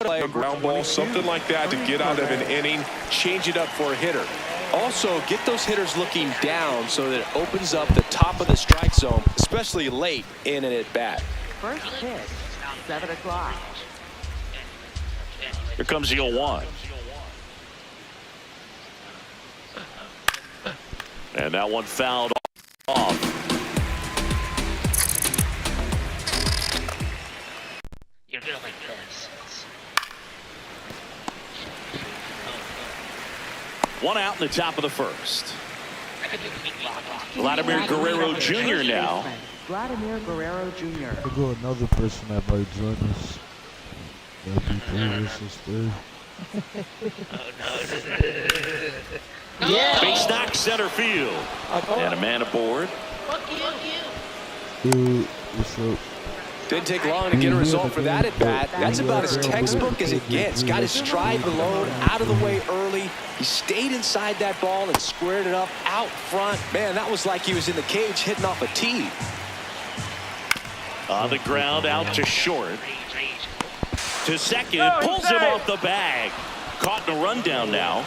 A ground ball, something like that to get out of an inning, change it up for a hitter. Also, get those hitters looking down so that it opens up the top of the strike zone, especially late in an at-bat. First pitch, 7 o'clock. Here comes the 0-1. And that one fouled off. You're gonna like this. One out in the top of the first. Vladimir Guerrero Jr. now. Vladimir Guerrero Jr. We'll go another person that might join us. That'd be 3 versus 3. Yeah. Base knock center field. And a man aboard. Fuck you. Dude, what's up? Didn't take long to get a result for that at-bat. That's about as textbook as it gets. Got his stride below, out of the way early. He stayed inside that ball and squared it up out front. Man, that was like he was in the cage hitting off a tee. On the ground, out to short. To second, pulls him off the bag. Caught in a rundown now.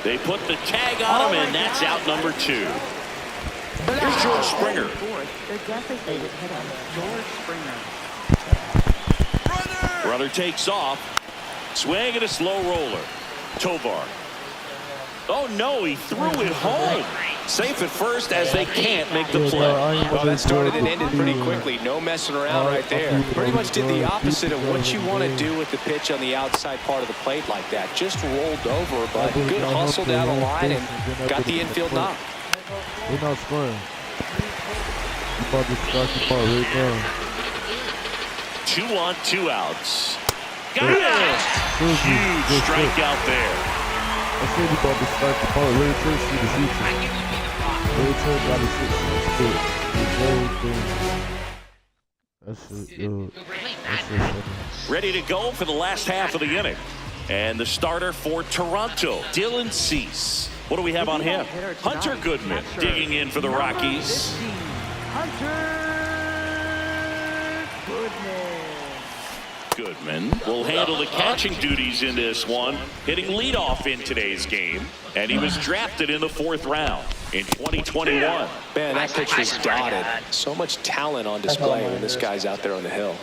They put the tag on him, and that's out number 2. Here's George Springer. Their designated hitter, George Springer. Runner takes off. Swing and a slow roller. Tovar. Oh no, he threw it home. Safe at first as they can't make the play. Well, that started and ended pretty quickly. No messing around right there. Pretty much did the opposite of what you want to do with the pitch on the outside part of the plate like that. Just rolled over, but good hustle down the line and got the infield knock. We're not scoring. You about to start the ball right now. 2 on, 2 outs. Got it! Huge strikeout there. I said you about to start the ball right there. See the future. Right there, got to sit. That's it, yo. That's it, funny. Ready to go for the last half of the inning. And the starter for Toronto, Dylan Cease. What do we have on him? Hunter Goodman digging in for the Rockies. Hunter Goodman will handle the catching duties in this one, hitting leadoff in today's game. And he was drafted in the 4th round in 2021. Man, that pitch was dotted. So much talent on display when this guy's out there on the hill.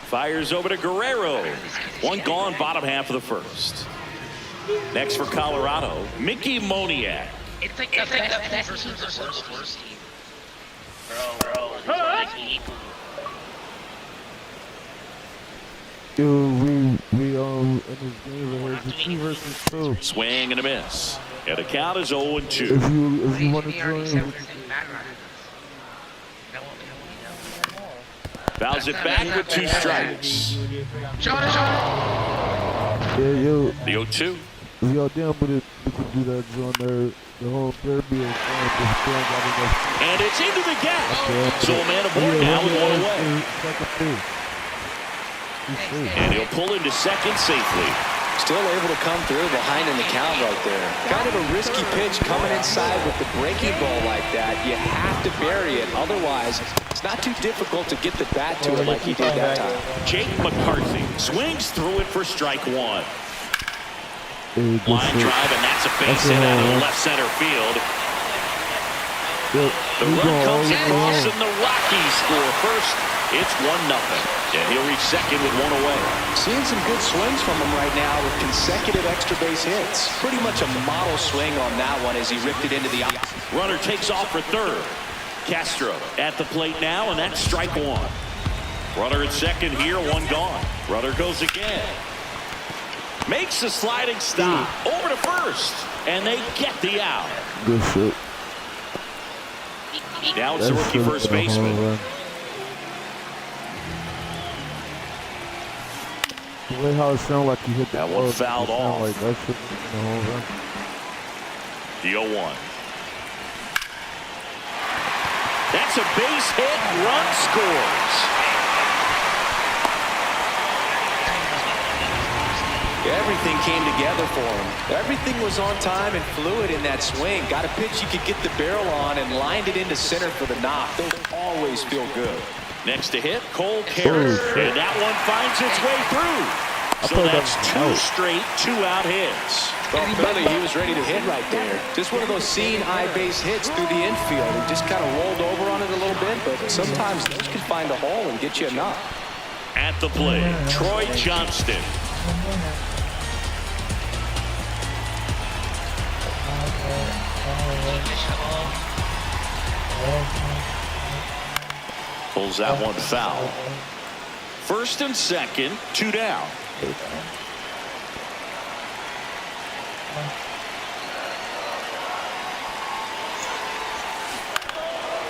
Fires over to Guerrero. One gone, bottom half of the first. Next for Colorado, Mickey Moniak. It's like the best versus the worst team. Bro. Yo, in this game right here, it's a 2 versus 2. Swing and a miss. And the count is 0-2. If you want to join, Fouls it back with 2 strikes. yeah, yo, The 0-2. if y'all down with it, we can do that join there. The whole therapy is And it's into the gap. So a man aboard now with 1 away. Second And he'll pull into second safely. Still able to come through behind in the count right there. Kind of a risky pitch coming inside with the breaking ball like that. You have to bury it. Otherwise, it's not too difficult to get the bat to it like he did that time. Jake McCarthy swings through it for strike 1. Line Drive, and that's a base hit out of left center field. The run comes across, and the Rockies score first. It's 1-0, and he'll reach second with 1 away. Seeing some good swings from him right now with consecutive extra base hits. Pretty much a model swing on that one as he ripped it into the eye. Runner takes off for third. Castro at the plate now, and that's strike 1. Runner at second here, 1 gone. Runner goes again. Makes a sliding stop over to first, and they get the out. Good shit. Now it's the rookie first baseman. The way how it sounded like he hit That one fouled off. Like that shit in the whole run. The 0-1. That's a base hit. Run scores. Everything came together for him. Everything was on time and fluid in that swing. Got a pitch you could get the barrel on and lined it into center for the knock. Those always feel good. Next to hit, Cole Carroll. And that one finds its way through. So that's 2 straight 2-out hits. Well, clearly he was ready to hit right there. Just one of those seeing eye base hits through the infield. He just kind of rolled over on it a little bit, but sometimes those can find a hole and get you a knock. At the plate, Troy Johnston. Pulls that one foul. First and second, 2 down.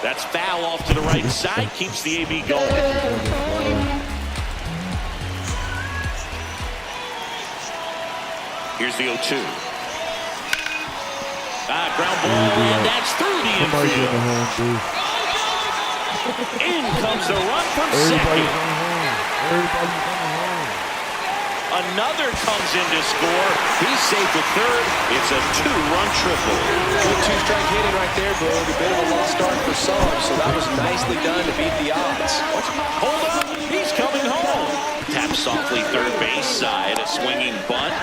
That's foul off to the right side. Keeps the AB going. Here's the 0-2. Ground ball, and that's through the infield. In comes the run from second. Another comes in to score. He's safe at third. It's a 2-run triple. Good 2-strike hitting right there, Bo. A bit of a lost start for some, so that was nicely done to beat the odds. Hold up. He's coming home. Tap softly third base side. A swinging bunt.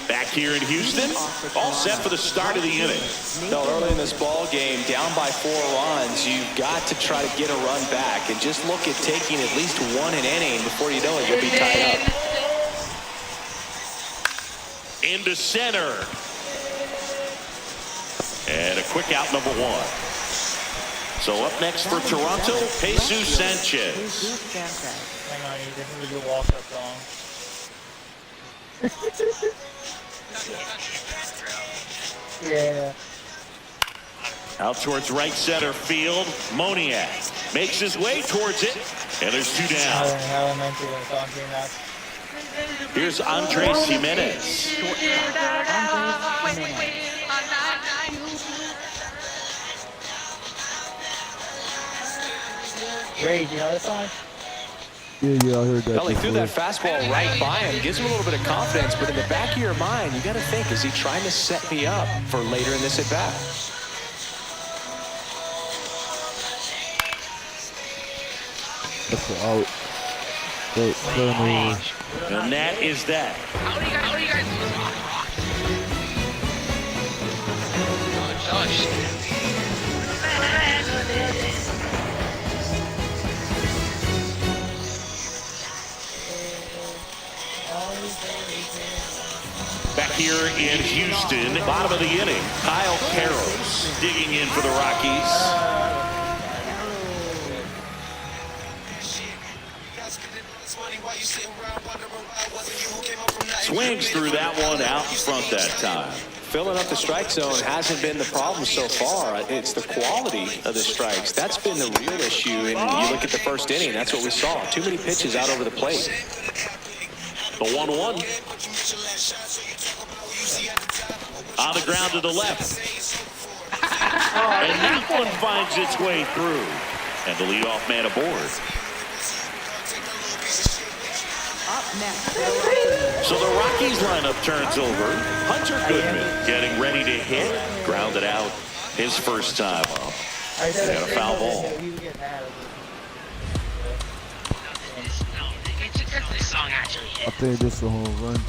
Back here in Houston, all set for the start of the inning. No, early in this ball game, down by 4 runs, you've got to try to get a run back and just look at taking at least one an inning before you know it, you'll be tied up. Into center. And a quick out, number 1. So up next for Toronto, Jesus Sanchez. Hang on, you didn't do a walk-up song. Yeah. Out towards right center field. Moniak makes his way towards it. And there's 2 down. How I meant to when talking that. Here's Andres Jimenez. Rage, you know this song? Yeah, I heard that. Well, he threw that fastball right by him, gives him a little bit of confidence, but in the back of your mind, you got to think, is he trying to set me up for later in this at-bat? That's the out. And that is that. How do you guys lose on rock? Back here in Houston, bottom of the inning, Kyle Carroll digging in for the Rockies. Swings through that one out in front that time. Filling up the strike zone hasn't been the problem so far. It's the quality of the strikes. That's been the real issue. And you look at the first inning, that's what we saw. Too many pitches out over the plate. The 1-1. On the ground to the left. And that one finds its way through. And the leadoff man aboard. So the Rockies lineup turns over. Hunter Goodman getting ready to hit. Grounded out his first time up. And a foul ball. This song actually hit. I think this is a home run.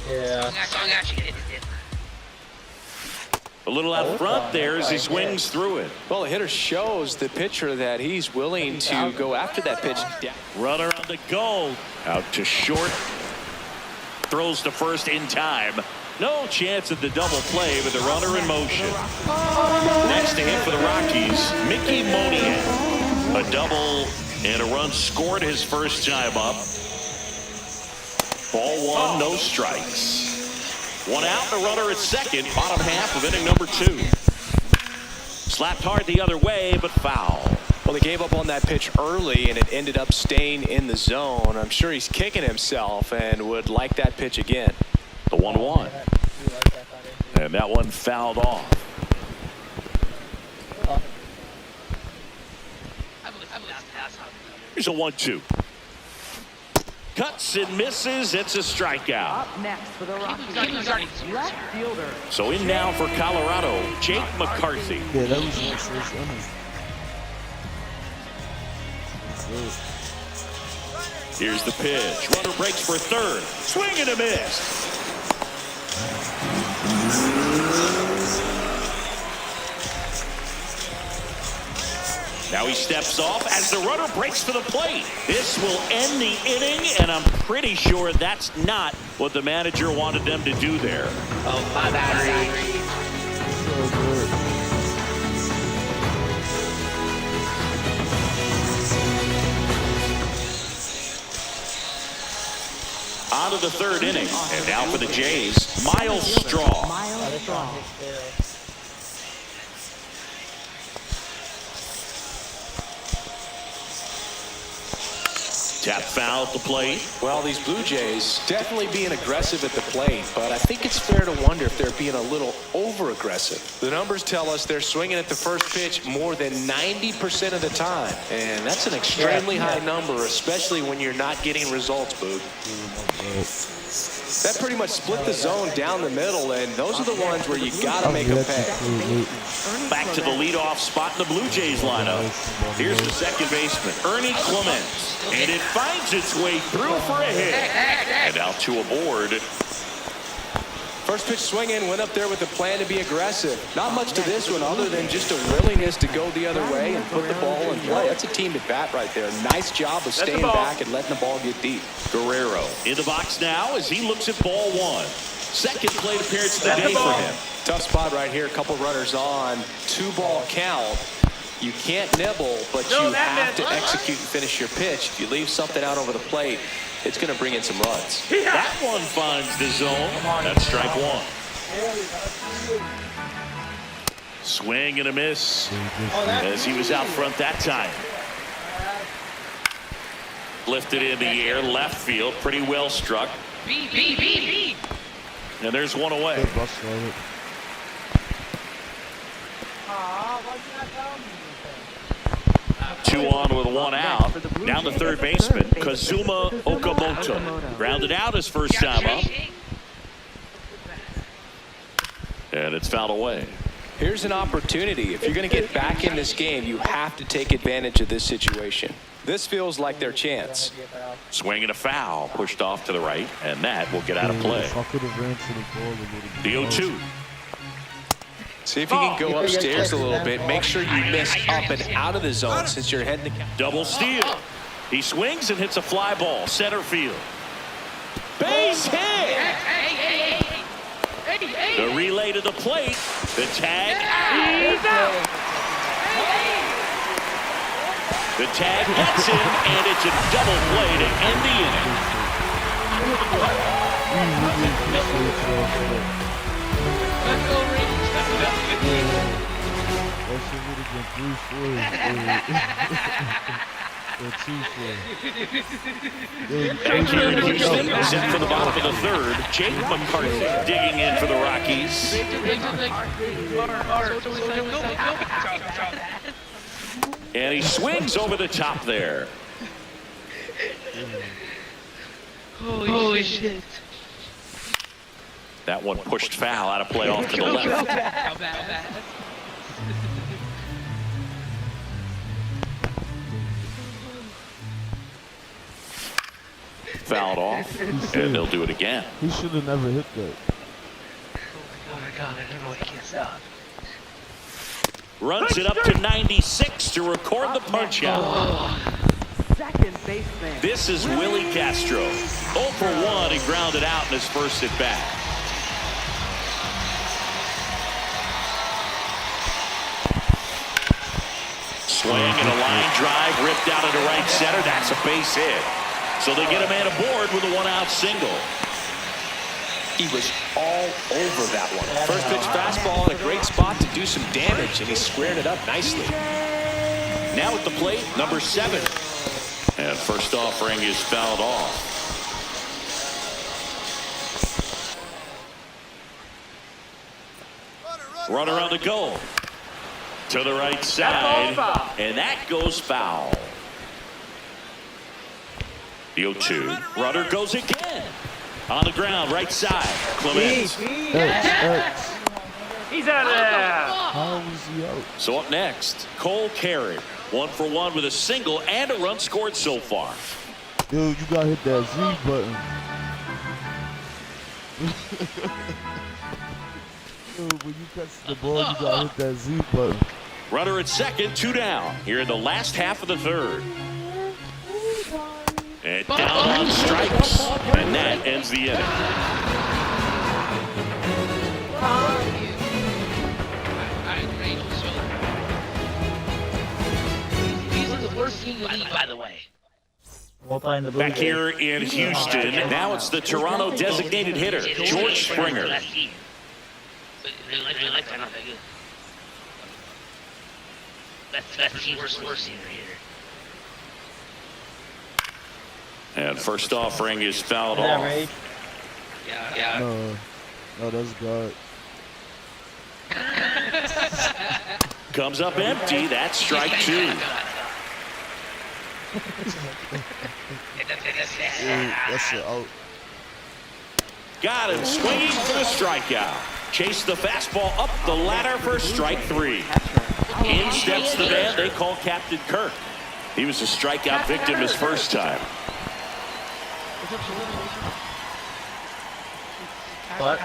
Yeah. That song actually hit. A little out front there as he swings through it. Well, the hitter shows the pitcher that he's willing to go after that pitch. Runner on the go. Out to short. Throws to first in time. No chance at the double play with the runner in motion. Next to hit for the Rockies, Mickey Moniak. A double and a run scored his first time up. Ball 1, no strikes. 1 out, and a runner at second, bottom half of inning number 2. Slapped hard the other way, but foul. Well, he gave up on that pitch early, and it ended up staying in the zone. I'm sure he's kicking himself and would like that pitch again. The 1-1. And that one fouled off. Here's a 1-2. Cuts and misses. It's a strikeout. Up next for the Rockies, left fielder. So in now for Colorado, Jake McCarthy. Yeah, that was nice. Here's the pitch. Runner breaks for third. Swing and a miss. Now he steps off as the runner breaks for the plate. This will end the inning, and I'm pretty sure that's not what the manager wanted them to do there. Oh, my battery. On to the third inning, and now for the Jays, Miles Straw. Miles Straw. Tap foul at the plate. Well, these Blue Jays definitely being aggressive at the plate, but I think it's fair to wonder if they're being a little over-aggressive. The numbers tell us they're swinging at the first pitch more than 90% of the time, and that's an extremely high number, especially when you're not getting results, Boog. That pretty much split the zone down the middle, and those are the ones where you got to make a pay. Back to the leadoff spot in the Blue Jays lineup. Here's the second baseman, Ernie Clements. And it finds its way through for a hit. And out to a board. First pitch swinging, went up there with a plan to be aggressive. Not much to this one other than just a willingness to go the other way and put the ball in play. That's a team at bat right there. Nice job of staying back and letting the ball get deep. Guerrero in the box now as he looks at ball one. Second plate appearance of the day for him. Tough spot right here. A couple runners on. 2-ball count. You can't nibble, but you have to execute and finish your pitch. If you leave something out over the plate, it's going to bring in some runs. That one finds the zone. That's strike one. Swing and a miss as he was out front that time. Lifted in the air, left field, pretty well struck. And there's one away. 2 on with 1 out. Down the third baseman, Kazuma Okamoto. Grounded out his first time up. And it's fouled away. Here's an opportunity. If you're going to get back in this game, you have to take advantage of this situation. This feels like their chance. Swing and a foul, pushed off to the right, and that will get out of play. The 0-2. See if you can go upstairs a little bit. Make sure you miss up and out of the zone since you're heading to... Double steal. He swings and hits a fly ball, center field. Base hit! The relay to the plate. The tag out. The tag gets in, and it's a double play to end the And here in Houston, set for the bottom of the third, Jake McCarthy digging in for the Rockies. And he swings over the top there. Holy shit. That one pushed foul out of play off to the left. How bad. Fouled off, and they'll do it again. He should have never hit that. Oh my god, I don't know what he gets out. Runs it up to 96 to record the punch out. Second baseman. This is Willie Castro. 0 for 1, he grounded out in his first at bat. Swing and a line drive ripped out into right center. That's a base hit. So they get a man aboard with a 1-out single. He was all over that one. First pitch fastball in a great spot to do some damage, and he squared it up nicely. Now at the plate, number 7. And first offering is fouled off. Runner on the goal. To the right side. And that goes foul. The 0-2. Runner goes again. On the ground, right side. Clement. He's out of there. How was he out? So up next, Cole Carey. 1 for 1 with a single and a run scored so far. Dude, you gotta hit that Z button. Dude, when you catch the ball, you gotta hit that Z button. Runner at second, 2 down. Here in the last half of the third. And down on strikes. And that ends the inning. These are the worst team in the league, by the way. We'll play in the blue. Back here in Houston, now it's the Toronto designated hitter, George Springer. That's team worst team here. And first offering is fouled Yeah, off. Rage. Yeah. No, that's God. Comes up empty. That's strike 2. That's it out. Got him swinging for the strikeout. Chase the fastball up the ladder for strike 3. In steps the man they call Captain Kirk. He was a strikeout victim his first time. What?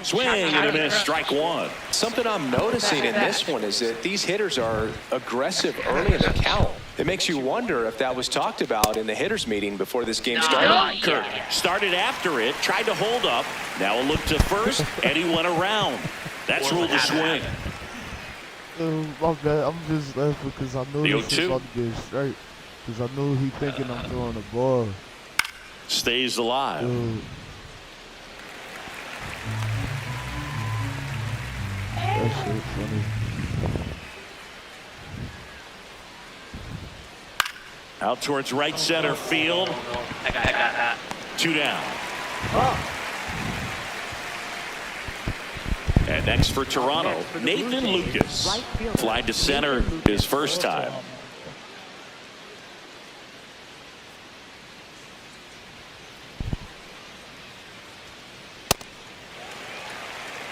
Swing and a miss, strike 1. Something I'm noticing in this one is that these hitters are aggressive early in the count. It makes you wonder if that was talked about in the hitters meeting before this game started. Kirk started after it, tried to hold up. Now a look to first, and he went around. That's ruled a swing. My bad. I'm just laughing because I know The this is 0-2. about to get straight. Because I know he thinking I'm throwing the ball. Stays alive. That shit funny. Out towards right center field. I got that. 2 down. And next for Toronto, Nathan Lucas. Flied to center his first time.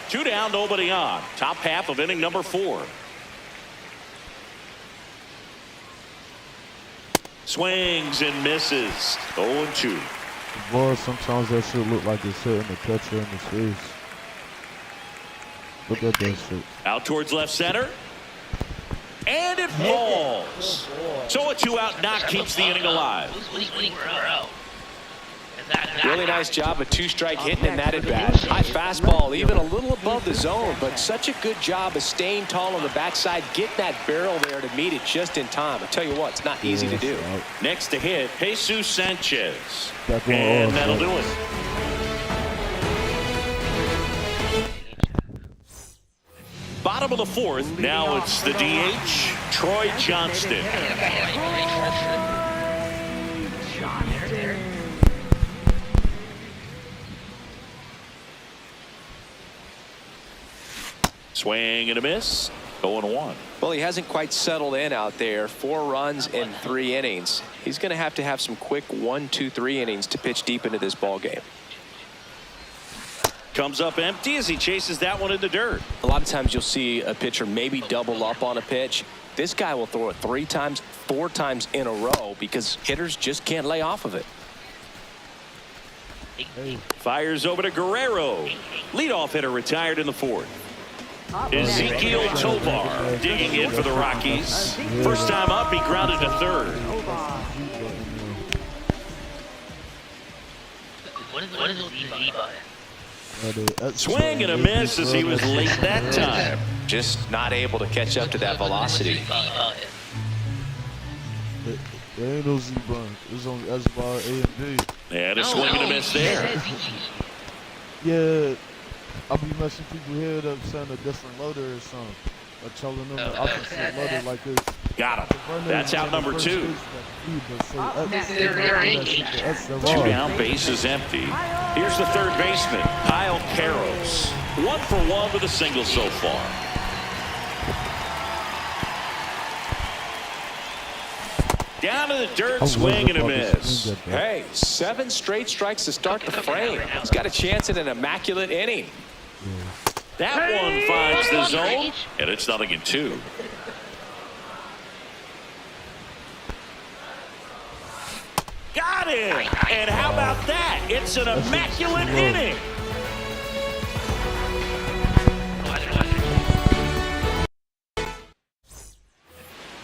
Two down, nobody on. Top half of inning number 4. Swings and misses. 0-2. Boy, sometimes that shit look like it's hitting the catcher in the face. Look at that shit. Out towards left center. And it falls. So a 2-out knock keeps the inning alive. Who's winning bro? Really nice job, a 2-strike hitting in that at bat. High fastball, even a little above the zone, but such a good job of staying tall on the backside, getting that barrel there to meet it just in time. I tell you what, it's not easy to do. Next to hit, Jesus Sanchez. Back on And off, that'll man. do it. Bottom of the 4th. Now it's the DH, Troy Johnston. Swing and a miss. 0-1. Well, he hasn't quite settled in out there. 4 runs in 3 innings. He's going to have some quick 1, 2, 3 innings to pitch deep into this ball game. Comes up empty as he chases that one in the dirt. A lot of times you'll see a pitcher maybe double up on a pitch. This guy will throw it 3 times, 4 times in a row because hitters just can't lay off of it. Fires over to Guerrero. Leadoff hitter retired in the 4th. Ezekiel Tovar digging in for the Rockies. First time up, he grounded to 3rd. What is the lead button? Swing and a miss as he was late that time. Just not able to catch up to that velocity. There ain't no Z button. It's on S bar A and B. And a swing and a miss there. Yeah, I'll be messing people head up saying a different loader or something. telling them the opposite letter like this. Got him. That's out number 2. They're engaged. 2 down, base is empty. Here's the third baseman, Kyle Karros. 1 for 1 with a single so far. Down to the dirt, swing and a miss. Hey, 7 straight strikes to start the frame. He's got a chance at an immaculate inning. That one finds the zone, and it's 0-2. Got it! And how about that? It's an immaculate inning.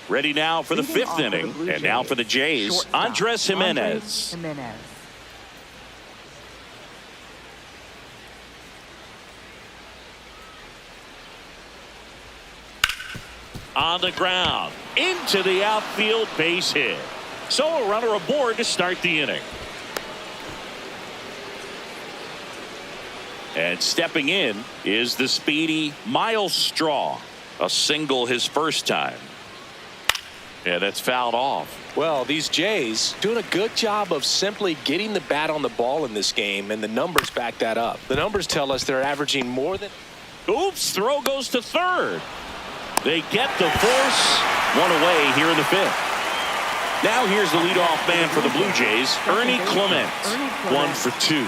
Ready now for the 5th inning, and now for the Jays, Andres Jimenez. On the ground, into the outfield, base hit. So a runner aboard to start the inning. And stepping in is the speedy Miles Straw. A single his first time. Yeah, that's fouled off. Well, these Jays doing a good job of simply getting the bat on the ball in this game, and the numbers back that up. The numbers tell us they're averaging more than... Oops, throw goes to third. They get the force. 1 away here in the 5th. Now here's the leadoff man for the Blue Jays, Ernie Clement. 1 for 2.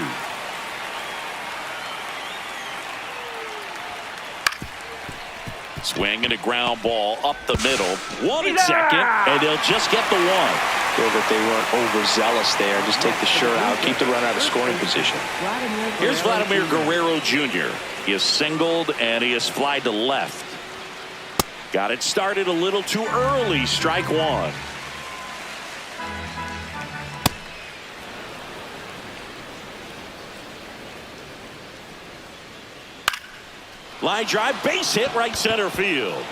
Swing and a ground ball up the middle. 1 and 2nd, and they'll just get the 1. Feel that they weren't overzealous there. Just take the shirt out, keep the run out of scoring position. Here's Vladimir Guerrero Jr. He is singled and he is flied to left. Got it started a little too early. Strike 1. Line drive, base hit, right center field.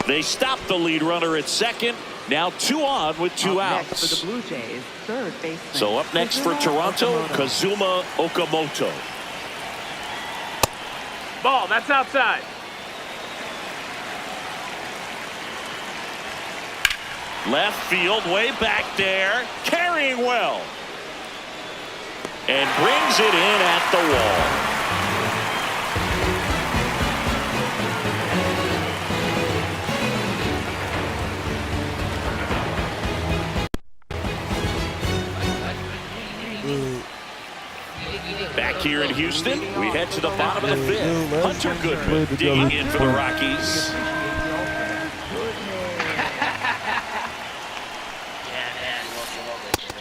They stop the lead runner at second. Now 2 on with 2 outs. Next for the Blue Jays, third baseman. So up next for Toronto, Kazuma Okamoto. Ball, that's outside. Left field, way back there, carrying well. And brings it in at the wall. Back here in Houston, we head to the bottom of the 5th. Hunter Goodman digging in for the Rockies.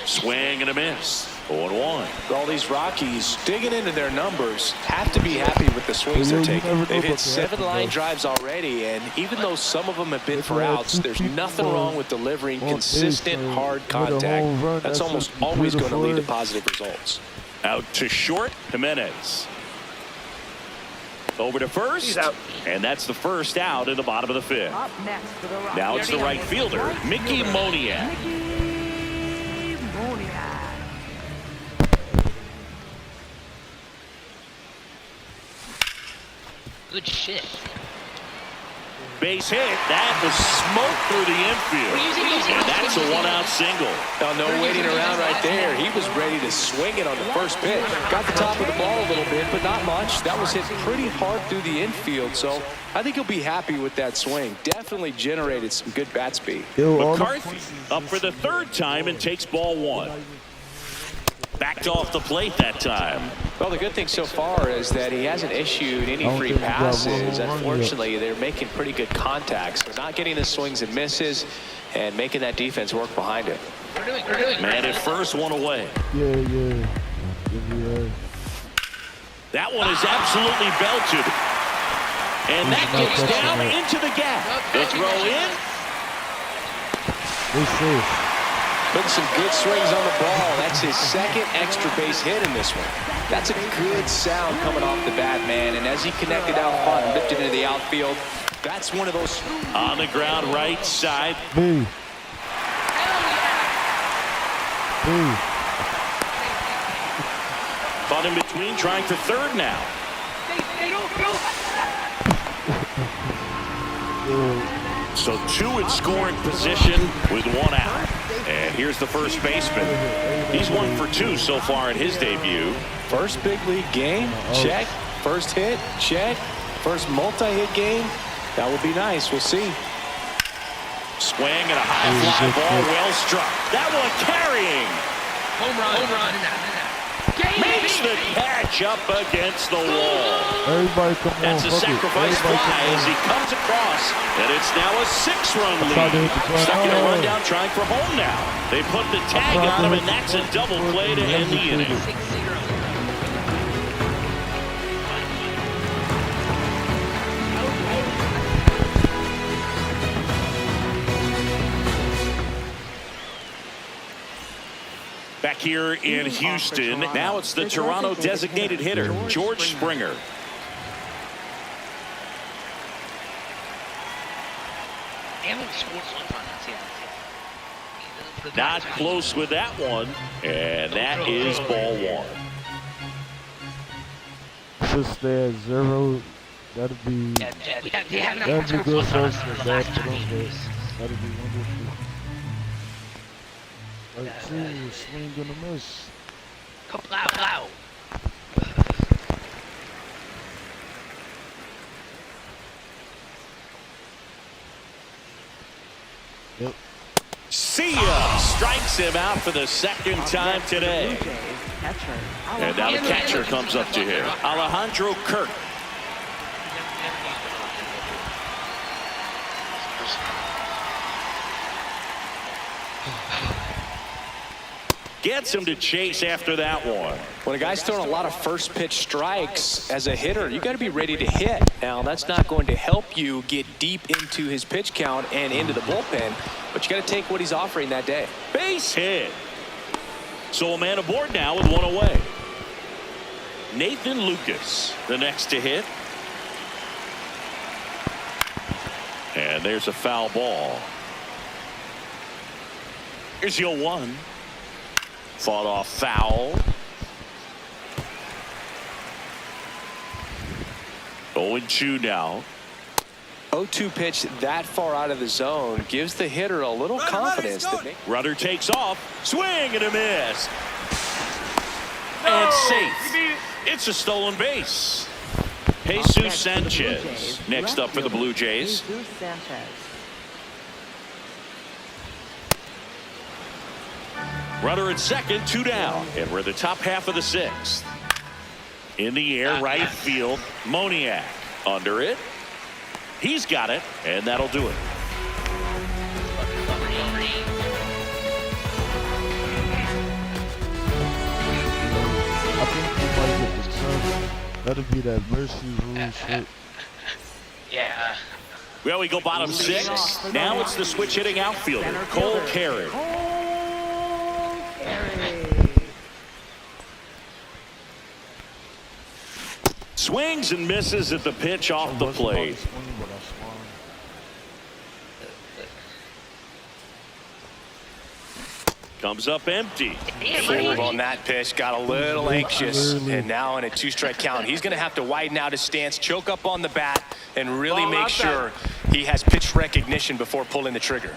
Swing and a miss. 0-1. All these Rockies digging into their numbers have to be happy with the swings they're taking. They've hit 7 line drives already, and even though some of them have been for outs, there's nothing wrong with delivering consistent, hard contact. That's almost always going to lead to positive results. Out to short, Jimenez. Over to first, and that's the first out in the bottom of the 5th. Up next for the Rockies. Now it's the right fielder, Mickey Moniak. Good shit. Base hit. That was smoke through the infield. And that's a 1-out single. Now, no waiting around right there. He was ready to swing it on the first pitch. Got the top of the ball a little bit, but not much. That was hit pretty hard through the infield, so I think he'll be happy with that swing. Definitely generated some good bat speed. McCarthy up for the 3rd time and takes ball 1. Backed off the plate that time. Well, the good thing so far is that he hasn't issued any free passes. Unfortunately, they're making pretty good contacts. They're not getting the swings and misses and making that defense work behind it. We're doing Man at first, 1 away. Yeah. That one is absolutely belted. And that gets down into the gap. The throw in. Putting some good swings on the ball. That's his 2nd extra base hit in this one. That's a good sound coming off the bat, man. And as he connected out front and lifted into the outfield, that's one of those. On the ground, right side. out in between, trying for third now. So two in scoring position with one out. And here's the first baseman. He's 1 for 2 so far in his debut. First big league game, check. First hit, check. First multi-hit game, that would be nice. We'll see. Swing and a high fly ball, well struck. That one carrying. Home run. Makes the catch up against the wall. Everybody come on. That's a sacrifice fly as he comes across. And it's now a 6-run lead. Stuck in a rundown, trying for home now. They put the tag on him, and that's a double play to end the inning. Back here in Houston, now it's the Toronto designated hitter, George Springer. Not close with that one, and that is ball one. Just stay at 0. That'd be good for us. That'd be wonderful. Like two, swing and a miss. Yep. See ya! Strikes him out for the second time today. And now the catcher comes up to him, Alejandro Kirk. Gets him to chase after that one. When a guy's throwing a lot of first pitch strikes as a hitter, you got to be ready to hit. Now, that's not going to help you get deep into his pitch count and into the bullpen, but you got to take what he's offering that day. Base hit. So a man aboard now with one away. Nathan Lucas, the next to hit. And there's a foul ball. Here's your 1. Fought off foul. 0-2 now. 0-2 pitch that far out of the zone gives the hitter a little confidence. Rudder takes off. Swing and a miss. And safe. It's a stolen base. Jesus Sanchez next up for the Blue Jays. Runner at second, 2 down, and we're in the top half of the 6th. In the air, right field, Moniak under it. He's got it, and that'll do it. I think we might get the turn. That'll be that mercy rule shit. Yeah. Well, we go bottom 6. Now it's the switch hitting outfielder, Cole Carey. Swings and misses at the pitch off the plate. Comes up empty. Move on that pitch, got a little anxious, and now in a 2-strike count, he's going to have to widen out his stance, choke up on the bat, and really make sure he has pitch recognition before pulling the trigger.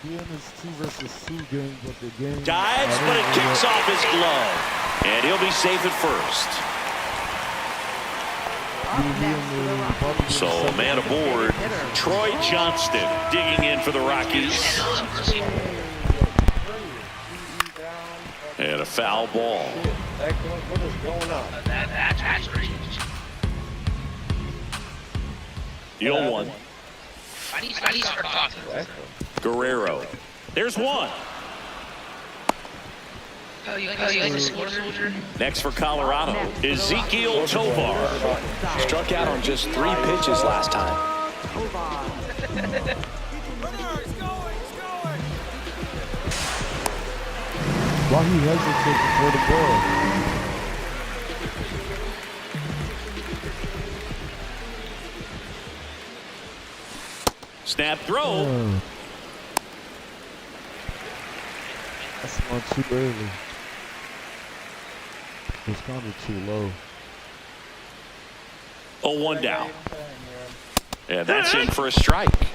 It's 2 versus 2 game, but the game Dives, but it kicks off his glove, and he'll be safe at first. So a man aboard, Troy Johnston digging in for the Rockies. And a foul ball. What is going on? That's crazy. The 0-1. I need to start talking. Guerrero. There's 1. Oh, you like a score soldier? Next for Colorado, Ezekiel Tovar. Struck out on just 3 pitches last time. Why he hesitated before the ball? Snap throw. That's one too early. It's kind of too low. 0-1 down. And that's in for a strike.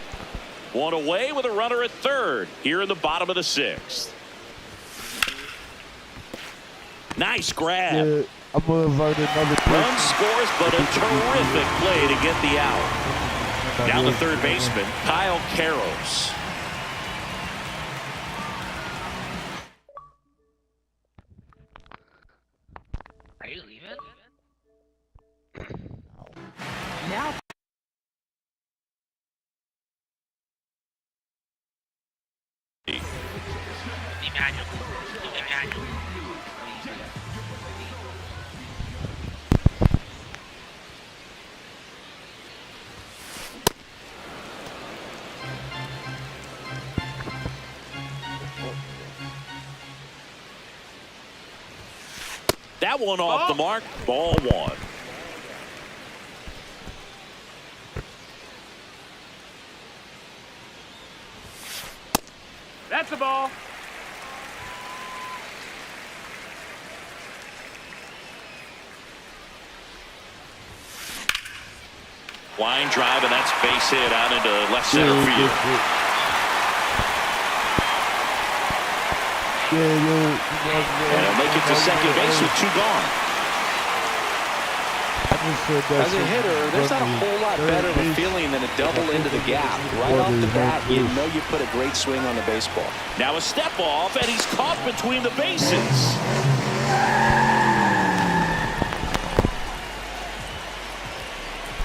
One away with a runner at third here in the bottom of the sixth. Nice grab. Yeah, I'm gonna invite another Run scores, but a terrific play to get the out. Now the third baseman, Kyle Karros. Are you leaving? Now Emmanuel. That one off the mark. Ball one. That's the ball. Line drive, and that's base hit out into left center field. And he'll make it to second base with two gone. As a hitter, there's not a whole lot better of a feeling than a double into the gap. Right off the bat, you know you put a great swing on the baseball. Now a step off, and he's caught between the bases.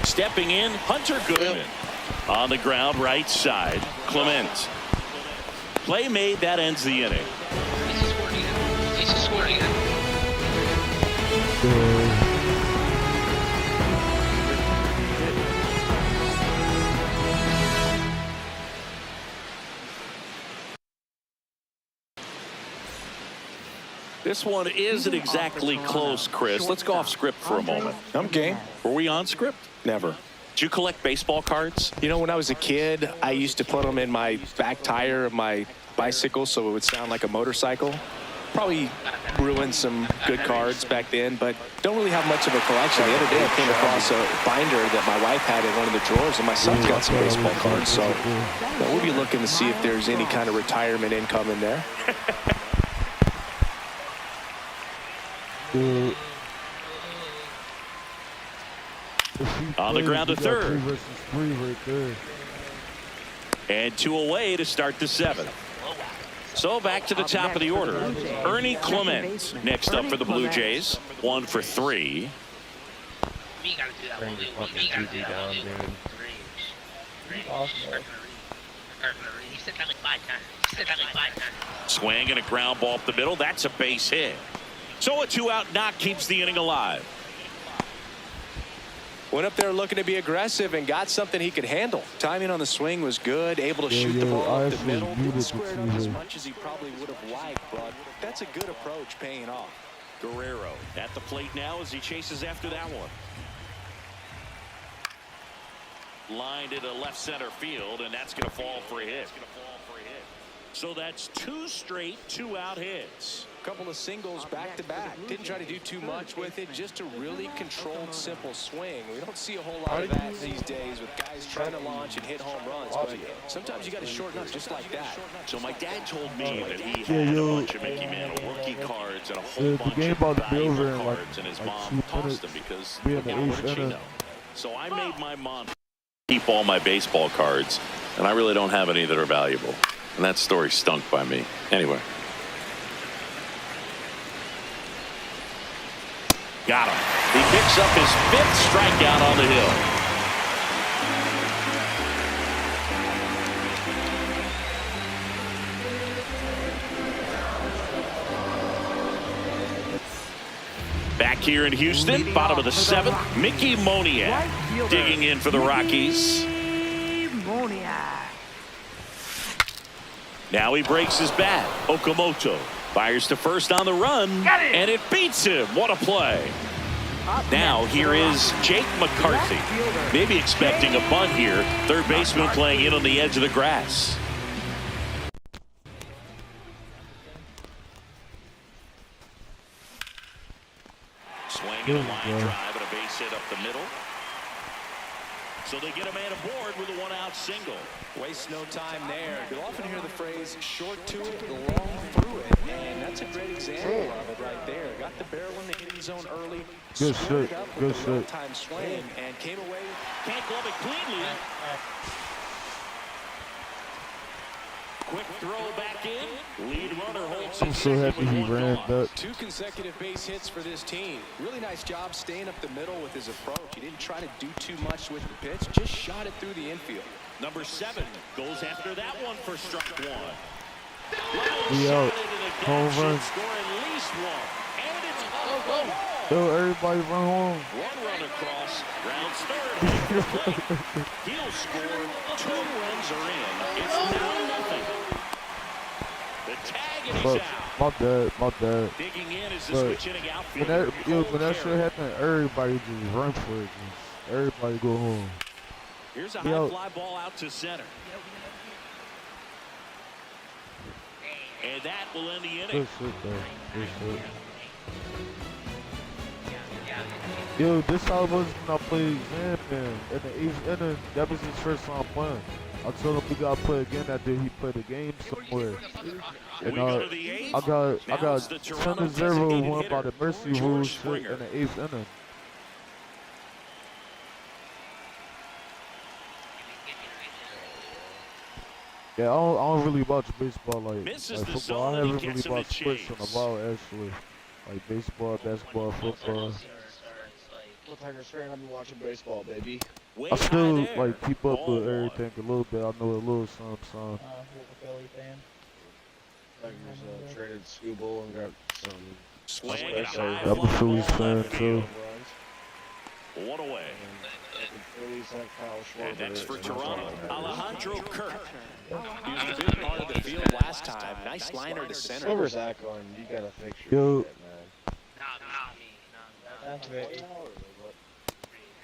Stepping in, Hunter Goodman. On the ground, right side, Clement. Play made, that ends the inning. He's scoring it. This one isn't exactly close, Chris. Let's go off script for a moment. I'm game. Were we on script? Never. Did you collect baseball cards? You know, when I was a kid, I used to put them in my back tire of my bicycle so it would sound like a motorcycle. Probably ruined some good cards back then, but don't really have much of a collection. The other day I came across a binder that my wife had in one of the drawers, and my son's got some baseball cards. So we'll be looking to see if there's any kind of retirement income in there. On the ground to third. 3 right there. And 2 away to start the 7th. So back to the top of the order. Ernie Clement next up for the Blue Jays. 1 for 3. We gotta do that one. We gotta do that one. He said that like 5 times. Swing and a ground ball up the middle. That's a base hit. So a 2-out knock keeps the inning alive. Went up there looking to be aggressive and got something he could handle. Timing on the swing was good, able to shoot the ball up the middle. Didn't square it up as much as he probably would have liked, but that's a good approach paying off. Guerrero at the plate now as he chases after that one. Lined into left center field, and that's going to fall for a hit. So that's 2 straight 2-out hits. Couple of singles back to back. Didn't try to do too much with it, just a really controlled, simple swing. We don't see a whole lot of that these days with guys trying to launch and hit home runs, but sometimes you got to shorten up just like that. So my dad told me that he had a bunch of Mickey Mantle rookie cards and a whole bunch of valuable cards, and his mom tossed them because what did she know? So I made my mom keep all my baseball cards, and I really don't have any that are valuable. And that story stunk by me. Anyway. Got him. He picks up his 5th strikeout on the hill. Back here in Houston, bottom of the 7th, Mickey Moniak digging in for the Rockies. Now he breaks his bat. Okamoto fires to first on the run, and it beats him. What a play. Now here is Jake McCarthy. Maybe expecting a bunt here. Third baseman playing in on the edge of the grass. get a line drive and a base hit up the middle. So they get a man aboard with a one-out single. Waste no time there. You'll often hear the phrase short to it, long through it. And that's a great example of it right there. Got the barrel in the hitting zone early. Good squared shit. up with Good the shit. well-timed swing and came away. Can't glove it cleanly. Quick throw back in. Lead runner holds I'm it so happy with he one ran gone. that. 2 consecutive base hits for this team. Really nice job staying up the middle with his approach. He didn't try to do too much with the pitch, just shot it through the infield. Number 7 goes after that one for strike 1. We out. Home run. Score at least one. And it's off the wall. Yo, everybody run home. One run across. Rounds third. Home to plate. He'll score. 2 runs are in. It's now nothing. The tag and he's But out. my bad. Digging in is the But switch inning outfielder. when that shit happened, everybody just run for it. Just everybody go home. Here's a We high out. fly ball out to center. And that will end the inning. Good shit, though. Good shit. Yo, this how it was when I played Zan, in the 8th inning. That was his first time playing. I told him we gotta play again after he played a game somewhere. And We go to the 8th. I Now got it's the 10-0 Toronto won by the mercy George rules shit Springer. in the 8th inning. Yeah, I don't really watch baseball like Misses the football. zone I and he haven't gets really him to watched sports in a chase. while actually. Like baseball, basketball, football. Look like I've been watching baseball, baby. Way I high still there. like keep up Ball with one. everything a little bit. I know a little something. Local Philly fan. I just traded Scooble and got some. Swing and a So, high I'm a fly Phillies ball fan left too. field. One away. The Phillies have Kyle Schwarber. And next for Toronto, Alejandro Kirk. He was a big part of the field last time. Nice liner to center. Silver's that going? You gotta fix your Yo. shit, man. That's great.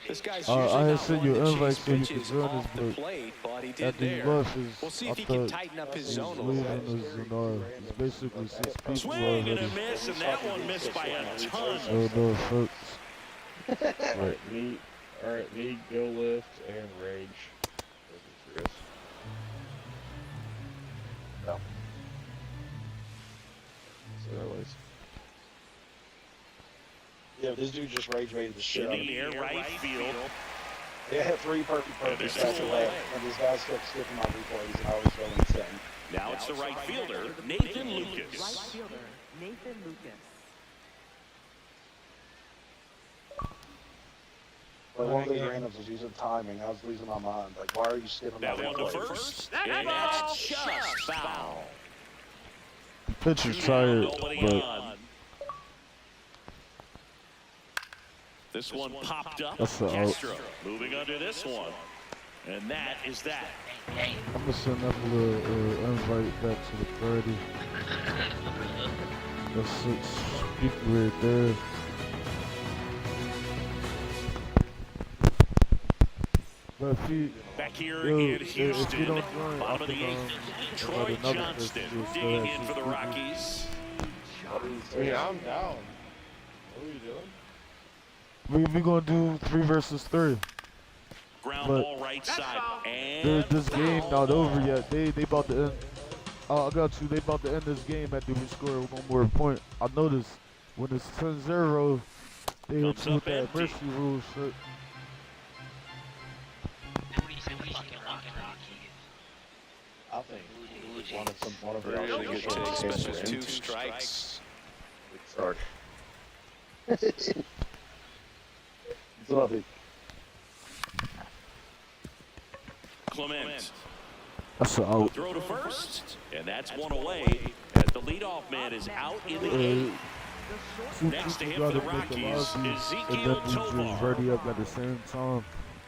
This guy's I usually had not sent one you to an chase invite so you could pitches join off us, the but plate, but he did after you there. left, We'll see I if he can thought tighten up his he's zone a little leaving bit. us it's basically 6 people Swing and already. a miss, and that one missed by a ton. Oh no, folks. Alright, me, Go Lift, and Rage. Chris. No. So anyways. Yeah, this dude just rage rated the shit In out of the me. air, right field. They had 3 perfect there's back to two back, away. and these guys kept skipping my replays, and I was going insane. Now it's the right fielder, Nathan Right Lucas. fielder, Nathan Lucas. But one of these randoms was using timing. I was losing my mind. Like, why are you skipping my That one to replays? first, and that's just foul. Pitcher's 2 down, tired, nobody but on. This one popped up. That's a out. Castro moving under this one. And that is that. I'm gonna send that little invite back to the party. That's it. Speaker right there. But if he, Back here yo, in if Houston, you don't join, bottom of the I 8th, think, Troy another Johnston person who still digging has in his for the speaker. Rockies. Yeah, I'm down. What are you doing? We gonna do 3 versus 3. Ground But ball right side. And This game foul not ball. over yet. They about to end. I got you. They about to end this game after we score one more point. I noticed when it's 10-0, they hit Comes you with up that empty. mercy rule shit. I think one of Really good take, take, especially with 2 strikes. Start. It's lovely. Clement. That's an out. Throw to first. And that's one away. As the leadoff man is out in the 8th. Next to him for the Rockies, and Ezekiel then we just Tovar. ready up at the same time,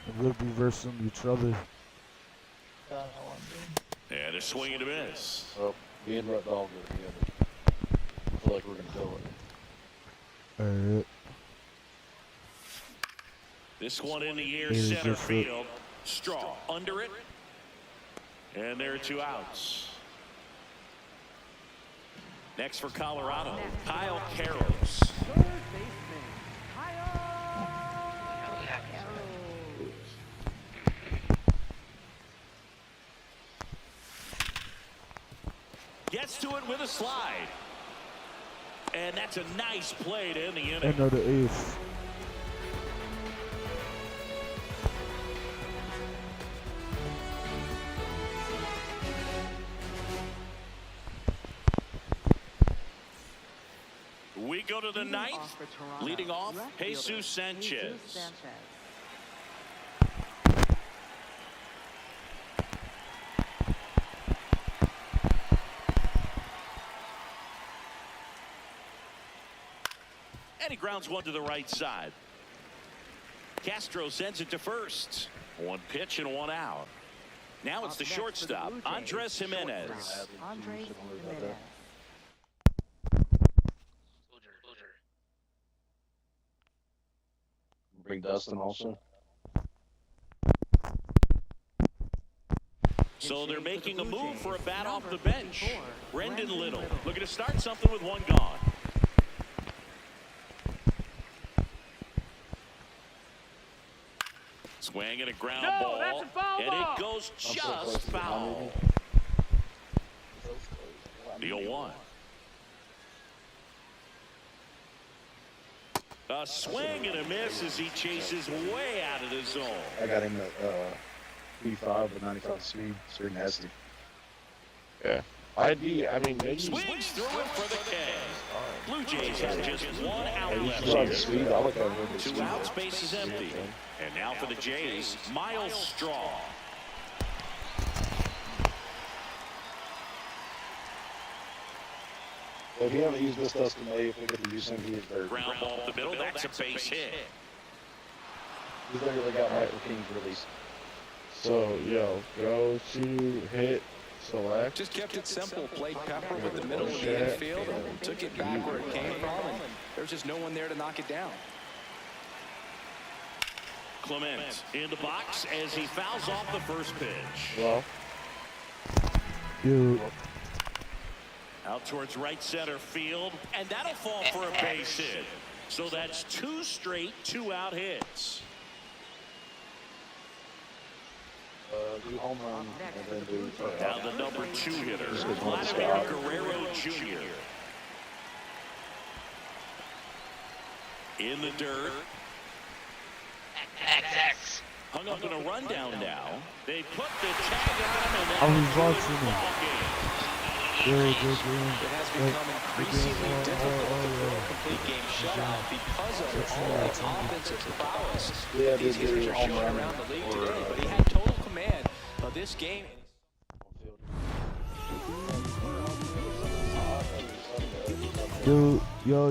and we'll be versing each other. And a swing and a miss. Oh, me and Red Dog are together. I feel like we're gonna kill it. Alright. This one in the air, Here's center your foot. field. Straw under it. And there are 2 outs. Next for Colorado, Kyle Karros. Gets to it with a slide. And that's a nice play to end the inning. End of the eighth. We go to the ninth. Leading off, Jesus Sanchez. And he grounds one to the right side. Castro sends it to first. One pitch and one out. Now it's the shortstop, Andres Jimenez. Andres Jimenez. Bring Dustin also. So they're making a move for a bat off the bench. Brendan Little looking to start something with one gone. Swing and a ground ball, that's a foul and ball. it goes just foul. The 0-1. A swing and a miss as he chases way out of the zone. I got him at P5 with 95 speed. It's pretty nasty. Yeah. I mean, maybe. Swings through it for the K. Blue Jays have just one out left He's on here. speed. I look at him with Two outs, base is empty. And now for the Jays, Miles Straw. If you haven't used this Dustin May, if we get to use him, he is very Ground ball up the middle, that's a base hit. He's literally got Michael King's release. So, yo, go to hit, select. Just kept it simple. Played Pepper with the middle of the infield and took it back where it came from. And there's just no one there to knock it down. Clement in the box as he fouls off the first pitch. Well, Dude. Out towards right center field, and that'll fall for a base hit. So that's two straight two-out hits. Do home run and then do Now the number 2 hitter, Vladimir Guerrero Jr. In the dirt. XX. Hung up in a rundown now. They put the tag on him, I and was watching him. It has become increasingly difficult to throw a complete game shutout because of all the offensive prowess. Yeah, These hitters are home showing run around the league or, today, but he had total command of this game. Dude, yo,